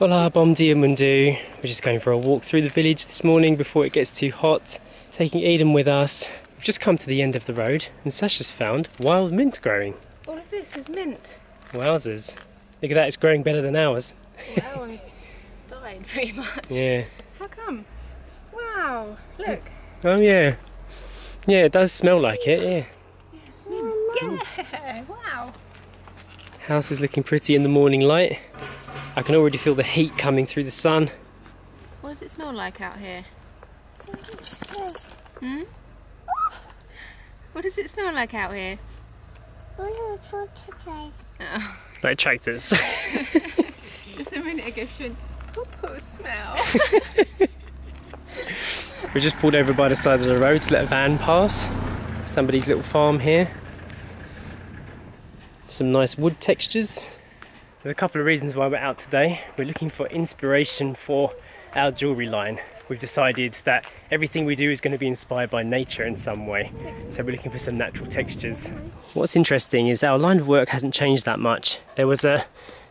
Hola, bom dia mundo. We're just going for a walk through the village this morning before it gets too hot. Taking Eden with us. We've just come to the end of the road and Sasha's found wild mint growing. All of this is mint. Wowzers. Look at that, it's growing better than ours. That one's died pretty much. Yeah. How come? Wow, look. Oh yeah. Yeah, it does smell like it, yeah. Yeah, it's mint. Yeah, wow. House is looking pretty in the morning light. I can already feel the heat coming through the sun. What does it smell like out here? Hmm? What does it smell like out here? Like tractors. Just a minute ago she went, poo-poo smell. We just pulled over by the side of the road to let a van pass. Somebody's little farm here. Some nice wood textures. There's a couple of reasons why we're out today. We're looking for inspiration for our jewellery line. We've decided that everything we do is going to be inspired by nature in some way. So we're looking for some natural textures. What's interesting is our line of work hasn't changed that much. There was a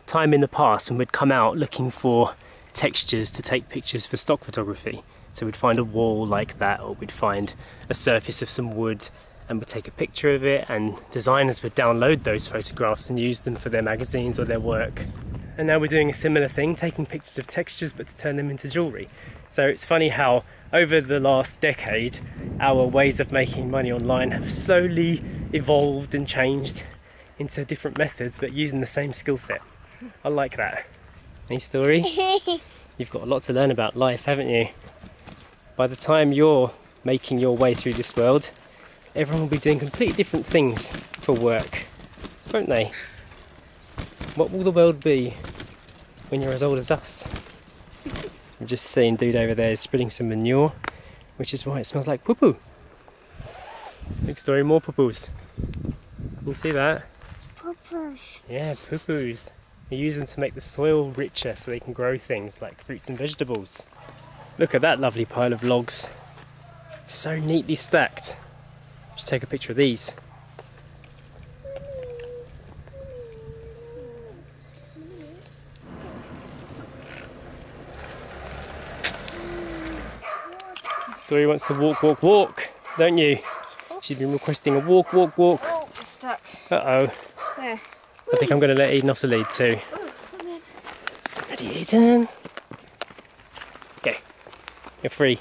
time in the past when we'd come out looking for textures to take pictures for stock photography. So we'd find a wall like that, or we'd find a surface of some wood and we'd take a picture of it, and designers would download those photographs and use them for their magazines or their work. And now we're doing a similar thing, taking pictures of textures but to turn them into jewellery. So it's funny how over the last decade our ways of making money online have slowly evolved and changed into different methods but using the same skill set. I like that. Hey Story, you've got a lot to learn about life, haven't you? By the time you're making your way through this world, everyone will be doing completely different things for work, won't they? What will the world be when you're as old as us? I've just seen dude over there spreading some manure, which is why it smells like poo-poo. Big Story, more poo-poos. You see that? Poo-poos. Yeah, poo-poos. We use them to make the soil richer so they can grow things like fruits and vegetables. Look at that lovely pile of logs. So neatly stacked. Just take a picture of these. Story wants to walk, walk, walk, don't you? Oops. She's been requesting a walk, walk, walk. Oh, it's stuck. Uh-oh. There. I think I'm going to let Eden off the lead too. Oh, come in. Ready, Eden? Okay, you're free.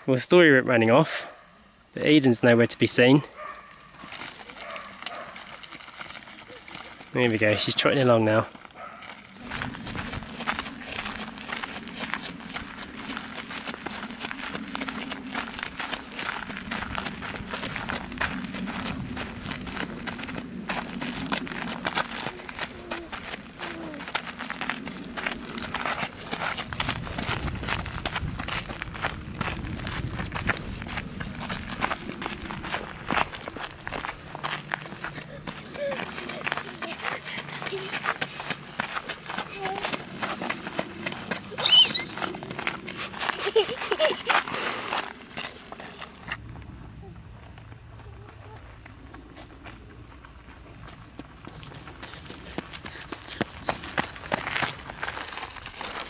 Well, Story went running off, but Eden's nowhere to be seen. There we go, she's trotting along now.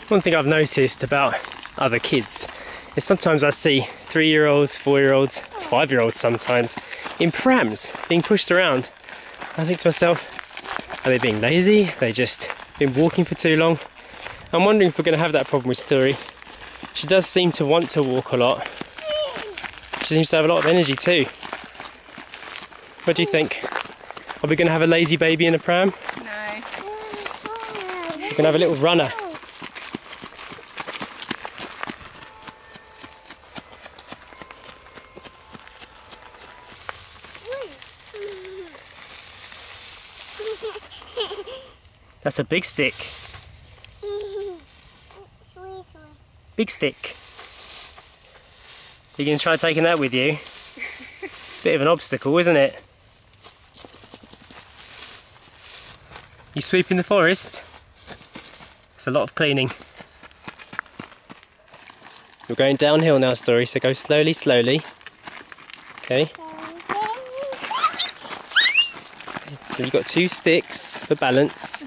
One thing I've noticed about other kids is sometimes I see 3-year-olds, 4-year-olds, 5-year-olds sometimes in prams being pushed around. I think to myself, are they being lazy? Have they just been walking for too long? I'm wondering if we're going to have that problem with Story. She does seem to want to walk a lot. She seems to have a lot of energy too. What do you think? Are we going to have a lazy baby in a pram? No. We're going to have a little runner. That's a big stick. Big stick. You gonna try taking that with you? Bit of an obstacle, isn't it? You sweeping the forest? It's a lot of cleaning. We're going downhill now, Story, so go slowly, slowly. Okay. So you've got 2 sticks for balance.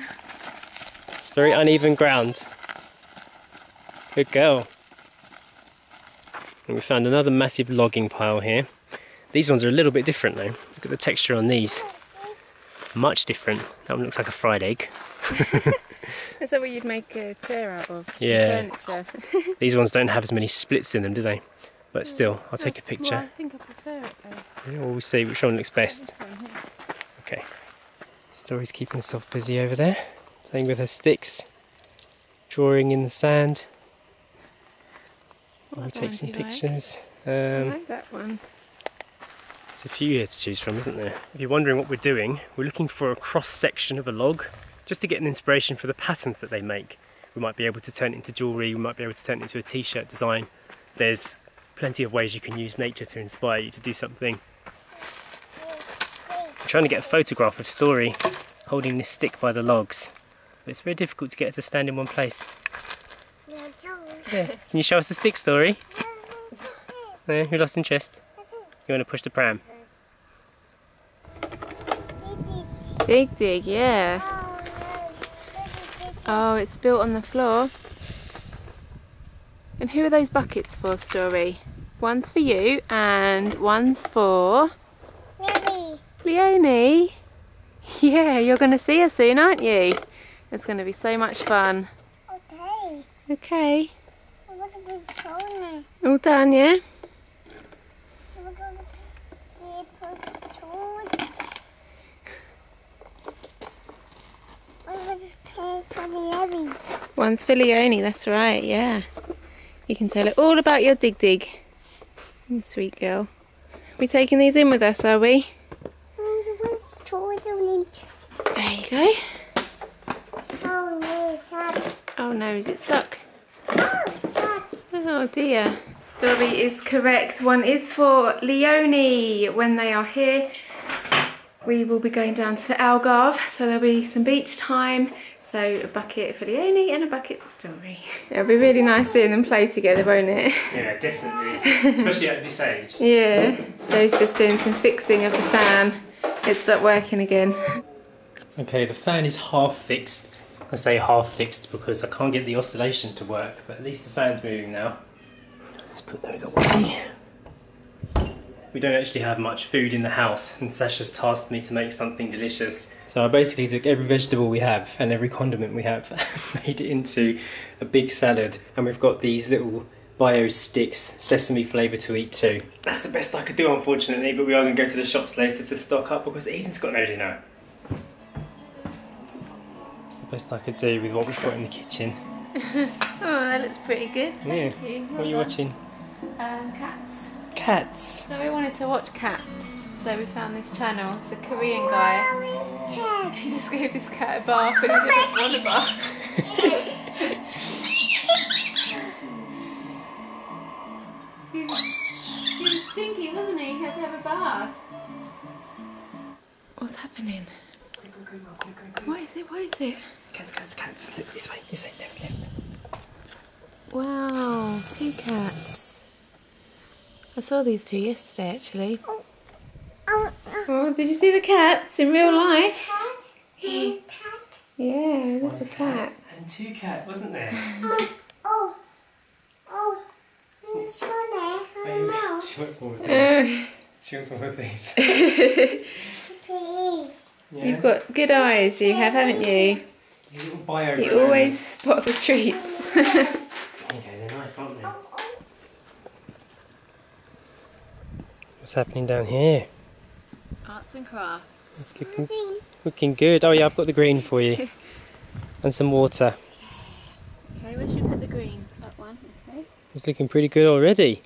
It's very uneven ground. Good girl. And we found another massive logging pile here. These ones are a little bit different though. Look at the texture on these. Much different. That one looks like a fried egg. Is that what you'd make a chair out of? Yeah. Furniture. These ones don't have as many splits in them, do they? But still, I'll take a picture. Well, I think I prefer it though. Yeah, we'll see which one looks best. This one here. Okay. Story's keeping herself busy over there, playing with her sticks, drawing in the sand. We'll take some pictures. I like that one. There's a few here to choose from, isn't there? If you're wondering what we're doing, we're looking for a cross section of a log, just to get an inspiration for the patterns that they make. We might be able to turn it into jewellery, we might be able to turn it into a t-shirt design. There's plenty of ways you can use nature to inspire you to do something. I'm trying to get a photograph of Story holding this stick by the logs, but it's very difficult to get her to stand in one place. Yeah. Can you show us the stick, Story? No, you lost interest. You want to push the pram? Dig, dig, yeah. Oh, it's spilt on the floor. And who are those buckets for, Story? One's for you and one's for... Leonie. Yeah, you're going to see her soon, aren't you? It's going to be so much fun. Okay. Okay. I want to be sorry. All done, yeah? I want to be for the One's for Leonie, that's right, yeah. You can tell her all about your dig dig. You sweet girl. We taking these in with us, are we? There you go. Oh no, Sach. Oh no, is it stuck? Oh, Sach. Oh dear. Story is correct. One is for Leonie. When they are here, we will be going down to the Algarve, so there'll be some beach time. So a bucket for Leonie and a bucket for Story. It'll be really nice seeing them play together, won't it? Yeah, definitely. Especially at this age. Yeah. Joe's just doing some fixing of the fan. It stopped working again. Okay, the fan is half fixed. I say half fixed because I can't get the oscillation to work, but at least the fan's moving now. Let's put those away. We don't actually have much food in the house, and Sasha's tasked me to make something delicious. So I basically took every vegetable we have and every condiment we have, made it into a big salad, and we've got these little bio sticks, sesame flavour to eat too. That's the best I could do, unfortunately, but we are going to go to the shops later to stock up because Eden's got no dinner. It's the best I could do with what we've got in the kitchen. Oh, that looks pretty good. Thank you. What are you watching? Cats. Cats. So we wanted to watch cats, so we found this channel. It's a Korean guy. He just gave his cat a bath and he didn't want a bath. He was stinky, wasn't he? He had to have a bath. What's happening? What is it? What is it? Cats, cats, cats. Look this way, left, left. Wow, 2 cats. I saw these 2 yesterday actually. Oh, did you see the cats in real life? Yeah, those were cats. And 2 cats, wasn't there? There's one there. She wants more of these. She wants more of these. Please. Yeah. You've got good eyes, you have, haven't you? You always spot the treats. Okay, they're nice, aren't they? What's happening down here? Arts and crafts. It's looking good. Oh yeah, I've got the green for you. And some water. Okay, where should we put the green? That one, okay. It's looking pretty good already.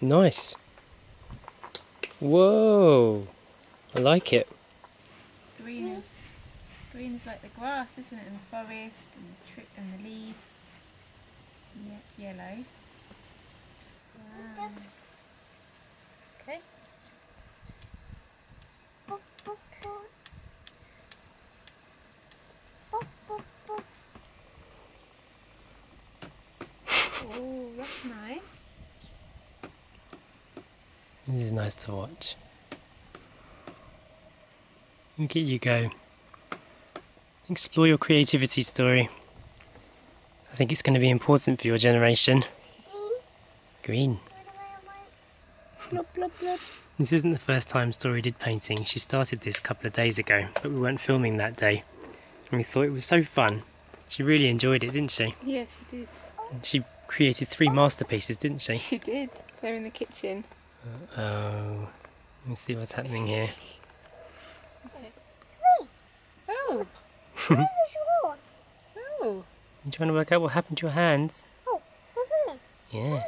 Nice. Whoa. I like it. Green is like the grass, isn't it? And the forest and the tree and the leaves. Yeah, it's yellow. Wow. Okay. Oh, that's nice. This is nice to watch. Look at you go. Explore your creativity, Story. I think it's going to be important for your generation. Green. Blub, blub, blub. This isn't the first time Story did painting. She started this a couple of days ago, but we weren't filming that day. And we thought it was so fun. She really enjoyed it, didn't she? Yeah, she did. And she created 3 masterpieces, didn't she? She did. They're in the let's see what's happening here. Oh. Oh. You trying to work out what happened to your hands? Yeah.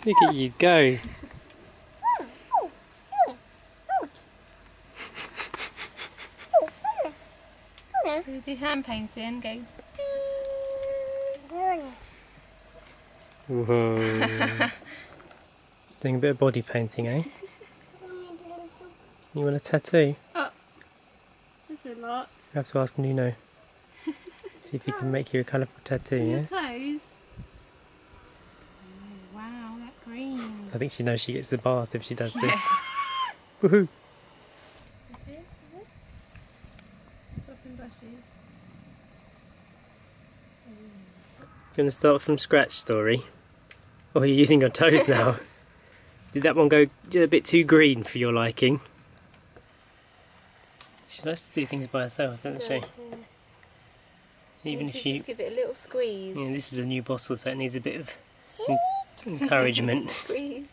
Look at you go. We do hand painting, go. Whoa. Doing a bit of body painting, eh? You want a tattoo? Oh, there's a lot. You have to ask Nuno. See if he can make you a colourful tattoo, Your yeah? toes. Oh, wow, that green. I think she knows she gets the bath if she does this. Woohoo! Swapping brushes. You want to start from scratch, Story? Oh, you're using your toes now. Did that one go a bit too green for your liking? She likes to do things by herself, doesn't she? Even if you... Just give it a little squeeze. Yeah, this is a new bottle, so it needs a bit of encouragement. Squeeze.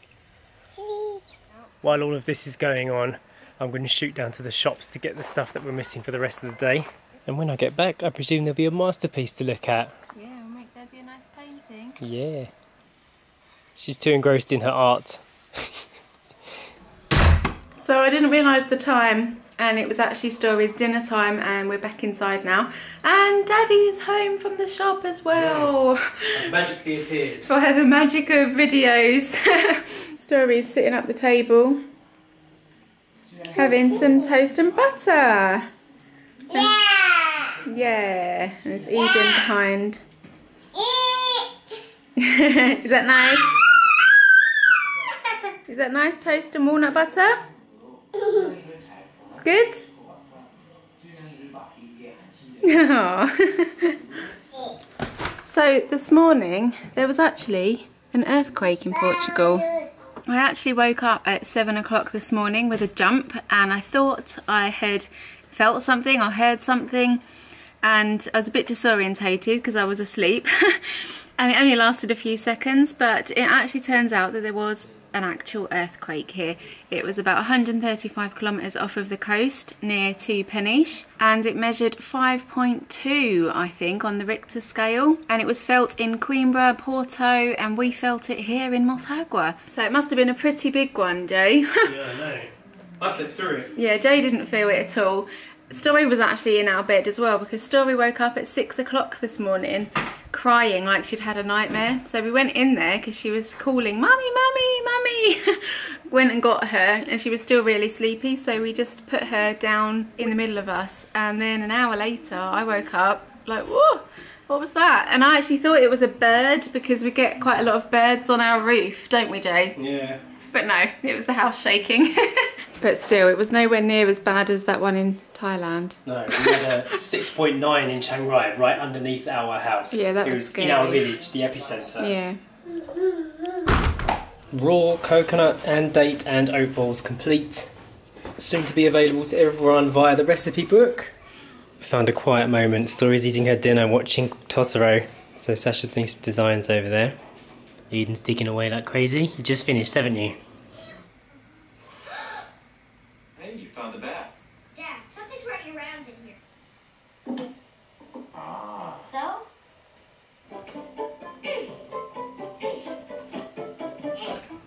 While all of this is going on, I'm going to shoot down to the shops to get the stuff that we're missing for the rest of the day. And when I get back, I presume there'll be a masterpiece to look at. Yeah, we'll make Daddy a nice painting. Yeah. She's too engrossed in her art. So I didn't realise the time, and it was actually Story's dinner time, and we're back inside now. And Daddy is home from the shop as well. Yeah. Magically appeared. Via the magic of videos. Story's sitting at the table, having some toast and butter. Yeah, and it's Eden behind. Is that nice? Is that nice toast and walnut butter? Good? So this morning there was actually an earthquake in Portugal. I actually woke up at 7 o'clock this morning with a jump, and I thought I had felt something or heard something, and I was a bit disorientated because I was asleep. And it only lasted a few seconds, but it actually turns out that there was an actual earthquake here. It was about 135 kilometres off of the coast near to Peniche, and it measured 5.2, I think, on the Richter scale, and it was felt in Coimbra, Porto, and we felt it here in Motagua. So it must have been a pretty big one, Jay. Yeah, I know. I slipped through it. Yeah, Jay didn't feel it at all. Story was actually in our bed as well, because Story woke up at 6 o'clock this morning crying like she'd had a nightmare. So we went in there because she was calling, "Mummy, mummy, mummy." Went and got her, and she was still really sleepy, so we just put her down in the middle of us. And then an hour later I woke up like, whoa, what was that? And I actually thought it was a bird, because we get quite a lot of birds on our roof, don't we, Jay? Yeah. But no, it was the house shaking. But still, it was nowhere near as bad as that one in Thailand. No, we had a 6.9 in Chiang Rai, right underneath our house. Yeah, that it was scary. in our village, the epicentre. Yeah. Raw coconut and date and oat balls complete. Soon to be available to everyone via the recipe book. Found a quiet moment. Story's eating her dinner, watching Totoro. So Sasha's doing some designs over there. Eden's digging away like crazy. You just finished, haven't you? Hey, you found the bath. Dad, something's running around in here. So?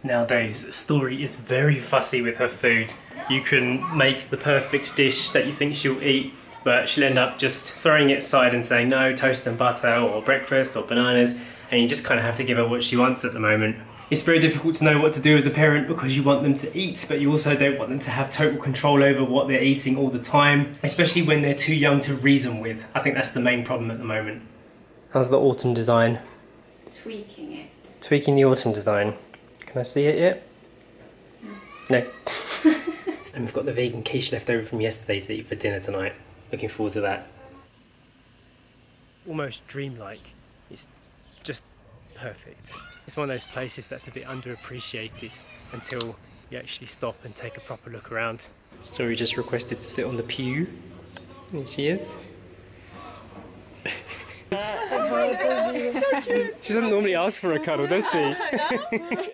Nowadays, Story is very fussy with her food. You can make the perfect dish that you think she'll eat, but she'll end up just throwing it aside and saying no, toast and butter or breakfast or bananas, and you just kind of have to give her what she wants at the moment. It's very difficult to know what to do as a parent because you want them to eat, but you also don't want them to have total control over what they're eating all the time, especially when they're too young to reason with. I think that's the main problem at the moment. How's the autumn design? Tweaking it. Tweaking the autumn design. Can I see it yet? No. And we've got the vegan quiche left over from yesterday to eat for dinner tonight. Looking forward to that. Almost dreamlike. It's just perfect. It's one of those places that's a bit underappreciated until you actually stop and take a proper look around. Story just requested to sit on the pew. There she is. Oh my God, she's so cute. She doesn't normally ask for a cuddle, does she?